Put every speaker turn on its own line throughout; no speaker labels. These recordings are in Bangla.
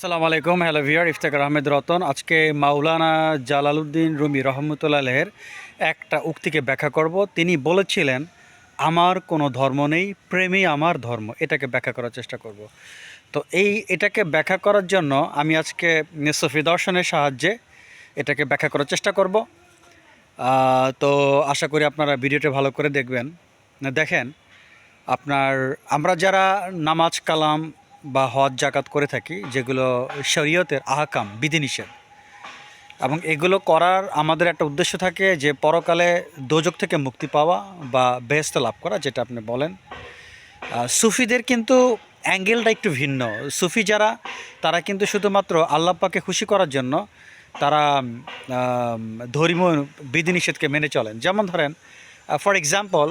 আসসালামু আলাইকুম। Hello viewer, Iftekhar Ahmed Ratan. আজকে মাওলানা জালালউদ্দিন রুমি রহমতুল্লাহ আলাইহির একটা উক্তিকে ব্যাখ্যা করব। তিনি বলেছিলেন, আমার কোনো ধর্ম নেই, প্রেমই আমার ধর্ম। এটাকে ব্যাখ্যা করার চেষ্টা করব। তো এটাকে ব্যাখ্যা করার জন্য আমি আজকে সুফি দর্শনের সাহায্যে এটাকে ব্যাখ্যা করার চেষ্টা করব। তো আশা করি আপনারা ভিডিওটা ভালো করে দেখবেন। দেখেন, আমরা যারা নামাজ কালাম বা হজ জাকাত করে থাকি, যেগুলো শরীয়তের আহকাম বিধিনিষেধ, এবং এগুলো করার আমাদের একটা উদ্দেশ্য থাকে যে পরকালে দোজক থেকে মুক্তি পাওয়া বা বেহেশত লাভ করা, যেটা আপনি বলেন। সুফিদের কিন্তু অ্যাঙ্গেলটা একটু ভিন্ন। সুফি যারা, তারা কিন্তু শুধুমাত্র আল্লাহ পাককে খুশি করার জন্য তারা ধর্মীয় বিধিনিষেধকে মেনে চলেন। যেমন ধরেন, ফর এক্সাম্পল,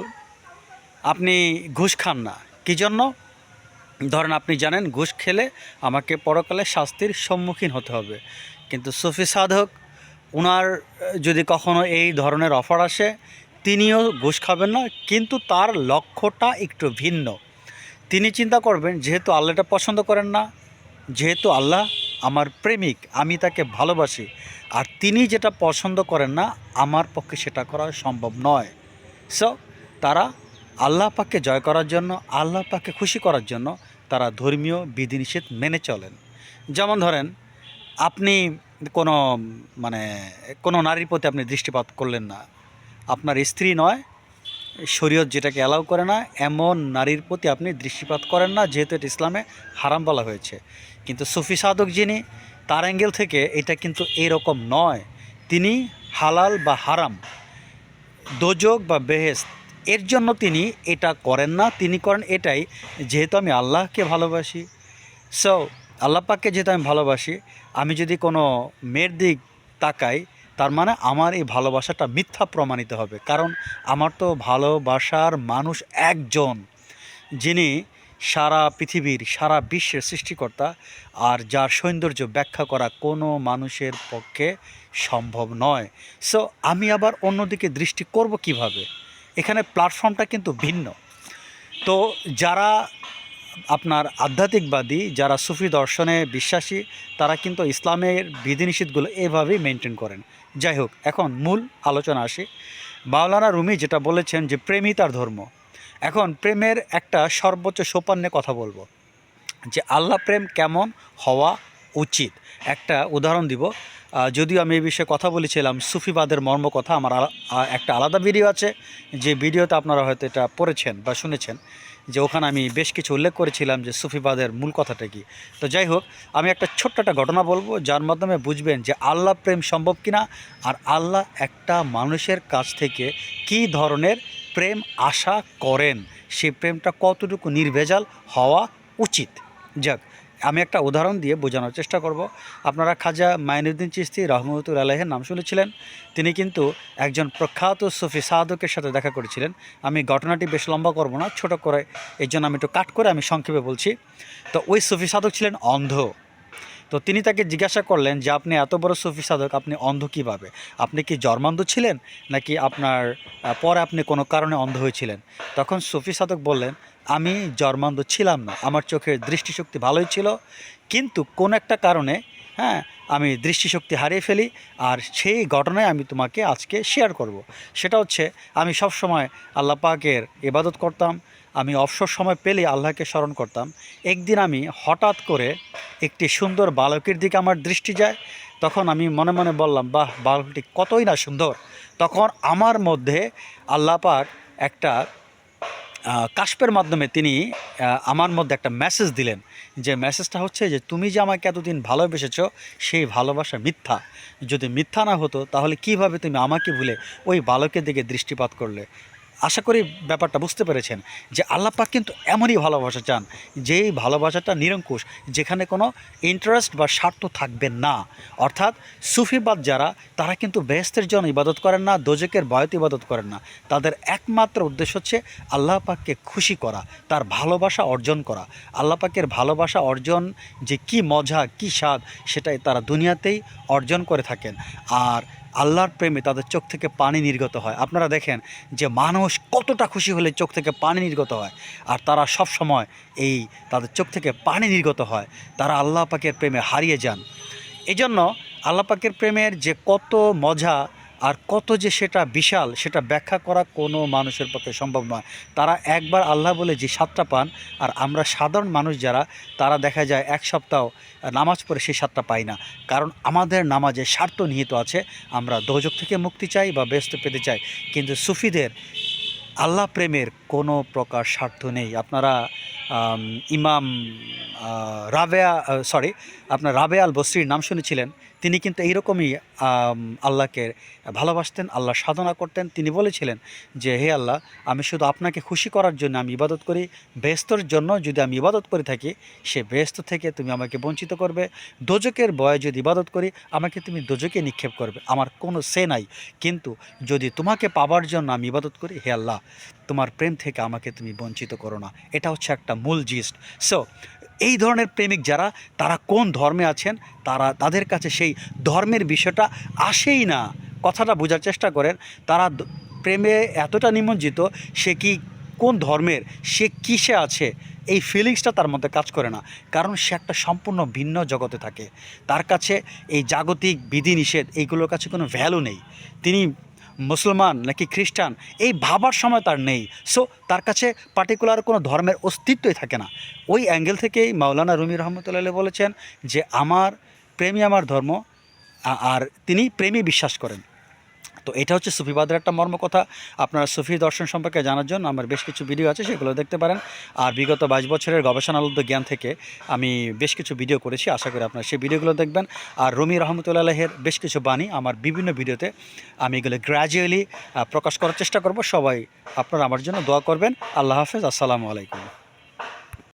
আপনি ঘুষ খান না। কী জন্য? ধরেন আপনি জানেন ঘুষ খেলে আমাকে পরকালে শাস্তির সম্মুখীন হতে হবে, কিন্তু সুফি সাধক, ওনার যদি কখনো এই ধরনের অফার আসে, তিনিও ঘুষ খাবেন না, কিন্তু তার লক্ষ্যটা একটু ভিন্ন। তিনি চিন্তা করবেন, যেহেতু আল্লাহ এটা পছন্দ করেন না, যেহেতু আল্লাহ আমার প্রেমিক, আমি তাকে ভালোবাসি, আর তিনি যেটা পছন্দ করেন না, আমার পক্ষে সেটা করা সম্ভব নয়। সো তারা আল্লাহ পাককে জয় করার জন্য, আল্লাহ পাককে খুশি করার জন্য তারা ধর্মীয় বিধিনিষেধ মেনে চলেন। যেমন ধরেন, আপনি কোনো মানে কোনো নারীর প্রতি আপনি দৃষ্টিপাত করলেন না, আপনার স্ত্রী নয়, শরীয়ত যেটাকে অ্যালাউ করে না এমন নারীর প্রতি আপনি দৃষ্টিপাত করেন না, যেহেতু এটা ইসলামে হারাম বলা হয়েছে। কিন্তু সুফি সাধক যিনি, তার অ্যাঙ্গেল থেকে এটা কিন্তু এরকম নয়। তিনি হালাল বা হারাম, দোজক বা বেহেশত, এর জন্য তিনি এটা করেন না। তিনি করেন এটাই, যেহেতু আমি আল্লাহকে ভালোবাসি, সো আল্লাহ পাককে যেহেতু আমি ভালোবাসি, আমি যদি কোনো মেয়ের দিক তাকাই, তার মানে আমার এই ভালোবাসাটা মিথ্যা প্রমাণিত হবে। কারণ আমার তো ভালোবাসার মানুষ একজন, যিনি সারা পৃথিবীর, সারা বিশ্বের সৃষ্টিকর্তা, আর যার সৌন্দর্য ব্যাখ্যা করা কোনো মানুষের পক্ষে সম্ভব নয়। সো আমি আবার অন্যদিকে দৃষ্টি করব কিভাবে? এখানে প্ল্যাটফর্মটা কিন্তু ভিন্ন। তো যারা আপনার আধ্যাত্মিকবাদী, যারা সুফি দর্শনে বিশ্বাসী, তারা কিন্তু ইসলামের বিধিনিষেধগুলো এভাবেই মেনটেন করেন। যাই হোক, এখন মূল আলোচনা আসি। মাওলানা রুমি যেটা বলেছেন যে প্রেমই তার ধর্ম। এখন প্রেমের একটা সর্বোচ্চ সোপানে কথা বলবো, যে আল্লাহ প্রেম কেমন হওয়া উচিত। একটা উদাহরণ দিব। যদিও আমি এই বিষয়ে কথা বলেছিলাম, সুফিবাদের মর্ম কথা, আমার একটা আলাদা ভিডিও আছে, যে ভিডিওতে আপনারা হয়তো এটা পড়েছেন বা শুনেছেন, যে ওখানে আমি বেশ কিছু উল্লেখ করেছিলাম যে সুফিবাদের মূল কথাটা কী। তো যাই হোক, আমি একটা ছোট্ট একটা ঘটনা বলবো, যার মাধ্যমে বুঝবেন যে আল্লাহ প্রেম সম্ভব কিনা, আর আল্লাহ একটা মানুষের কাছ থেকে কী ধরনের প্রেম আশা করেন, সেই প্রেমটা কতটুকু নির্ভেজাল হওয়া উচিত। যাক, আমি একটা উদাহরণ দিয়ে বোঝানোর চেষ্টা করব। আপনারা খাজা মাইনুদ্দিন চিশতি রহমতুল্লাহ আলাইহির নাম শুনেছিলেন। তিনি কিন্তু একজন প্রখ্যাত সুফি সাধকের সাথে দেখা করেছিলেন। আমি ঘটনাটি বেশ লম্বা করব না, ছোট করে, এই জন্য আমি একটু কাট করে আমি সংক্ষেপে বলছি। তো ওই সুফি সাধক ছিলেন অন্ধ। তো তিনি তাকে জিজ্ঞাসা করলেন যে, আপনি এত বড় সুফি সাধক, আপনি অন্ধ কীভাবে? আপনি কি জন্মান্ধ ছিলেন, নাকি আপনার পরে আপনি কোনো কারণে অন্ধ হয়েছিলেন? তখন সুফি সাধক বললেন, আমি জন্মান্ধ ছিলাম না, আমার চোখের দৃষ্টিশক্তি ভালোই ছিল, কিন্তু কোনো একটা কারণে, হ্যাঁ, আমি দৃষ্টিশক্তি হারিয়ে ফেলি। আর সেই ঘটনায় আমি তোমাকে আজকে শেয়ার করব। সেটা হচ্ছে, আমি সব সময় আল্লাহ পাকের ইবাদত করতাম, আমি অবসর সময় পেলে আল্লাহকে স্মরণ করতাম। একদিন আমি হঠাৎ করে একটি সুন্দর বালকের দিকে আমার দৃষ্টি যায়। তখন আমি মনে মনে বললাম, বাহ, বালকটি কতই না সুন্দর। তখন আমার মধ্যে আল্লাহ পাক একটা কাশফের মাধ্যমে তিনি আমার মধ্যে একটা মেসেজ দিলেন, যে মেসেজটা হচ্ছে যে, তুমি যে আমাকে এতদিন ভালোবেসেছো, সেই ভালোবাসা মিথ্যা। যদি মিথ্যা না হতো, তাহলে কিভাবে তুমি আমাকে ভুলে ওই বালকের দিকে দৃষ্টিপাত করলে? আশা করি ব্যাপারটা বুঝতে পেরেছেন, যে আল্লাহ পাক কিন্তু এমনই ভালোবাসা চান, যেই ভালোবাসাটা নিরঙ্কুশ, যেখানে কোনো ইন্টারেস্ট বা স্বার্থ থাকবে না। অর্থাৎ সুফিবাদ যারা, তারা কিন্তু বেহেশতের জন্য ইবাদত করেন না, দোজকের ভয়তে ইবাদত করেন না। তাদের একমাত্র উদ্দেশ্য হচ্ছে আল্লাহ পাককে খুশি করা, তার ভালোবাসা অর্জন করা। আল্লাহ পাকের ভালোবাসা অর্জন যে কি মজা, কি স্বাদ, সেটাই তারা দুনিয়াতেই অর্জন করে থাকেন। আর আল্লাহর প্রেমে তাদের চোখ থেকে পানি নির্গত হয়। আপনারা দেখেন যে মানুষ কতটা খুশি হলে চোখ থেকে পানি নির্গত হয়, আর তারা সব সময় এই তাদের চোখ থেকে পানি নির্গত হয়, তারা আল্লাহ পাকের প্রেমে হারিয়ে যান। এজন্য আল্লাহ পাকের প্রেমের যে কত মজা আর কত যে সেটা বিশাল, সেটা ব্যাখ্যা করা কোনো মানুষের পক্ষে সম্ভব নয়। তারা একবার আল্লাহ বলে যে স্বাদটা পান, আর আমরা সাধারণ মানুষ যারা, তারা দেখা যায় এক সপ্তাহ নামাজ পড়ে সেই স্বাদটা পাই না। কারণ আমাদের নামাজে স্বার্থ নিহিত আছে, আমরা দোজক থেকে মুক্তি চাই বা বেহেশত পেতে চাই। কিন্তু সুফিদের আল্লাহ প্রেমের কোনো প্রকার স্বার্থ নেই। আপনারা ইমাম আপনার রাবেয়া আল বসরির নাম শুনেছিলেন। তিনি কিন্তু এইরকমই আল্লাহকে ভালোবাসতেন, আল্লাহ সাধনা করতেন। তিনি বলেছিলেন যে, হে আল্লাহ, আমি শুধু আপনাকে খুশি করার জন্য আমি ইবাদত করি, বেহেশতের জন্য যদি আমি ইবাদত করে থাকি, সে বেহেশত থেকে তুমি আমাকে বঞ্চিত করবে। দোজকের ভয়ে যদি ইবাদত করি, আমাকে তুমি দোজকে নিক্ষেপ করবে, আমার কোনো সে নাই। কিন্তু যদি তোমাকে পাবার জন্য আমি ইবাদত করি, হে আল্লাহ, তোমার প্রেম থেকে আমাকে তুমি বঞ্চিত করো না। এটা হচ্ছে একটা মূল জিস্ট। সো এই ধরনের প্রেমিক যারা, তারা কোন ধর্মে আছেন, তাদের কাছে সেই ধর্মের বিষয়টা আসেই না। কথাটা বোঝার চেষ্টা করেন। তারা প্রেমে এতটা নিমজ্জিত, সে কি কোন ধর্মের, সে কিসে আছে, এই ফিলিংসটা তার মধ্যে কাজ করে না। কারণ সে একটা সম্পূর্ণ ভিন্ন জগতে থাকে। তার কাছে এই জাগতিক বিধিনিষেধ এইগুলোর কাছে কোনো ভ্যালু নেই। তিনি মুসলমান নাকি খ্রিস্টান এই ভাবার সময় তার নেই। সো তার কাছে পার্টিকুলার কোনো ধর্মের অস্তিত্বই থাকে না। ওই অ্যাঙ্গেল থেকেই মাওলানা রুমি রহমতুল্লাহ বলেছেন যে, আমার প্রেমই আমার ধর্ম, আর তিনি প্রেমে বিশ্বাস করেন। তো এটা হচ্ছে সুফিবাদের একটা মর্মকথা। আপনারা সুফি দর্শন সম্পর্কে জানার জন্য আমার বেশ কিছু ভিডিও আছে, সেগুলো দেখতে পারেন। আর বিগত 22 বছরের গবেষণালব্ধ জ্ঞান থেকে আমি বেশ কিছু ভিডিও করেছি, আশা করি আপনারা সেই ভিডিওগুলো দেখবেন। আর রুমি রহমতুল্লাহের বেশ কিছু বাণী আমার বিভিন্ন ভিডিওতে আমি এগুলো গ্র্যাজুয়ালি প্রকাশ করার চেষ্টা করব। সবাই আপনারা আমার জন্য দোয়া করবেন। আল্লাহ হাফেজ, আসসালামু আলাইকুম।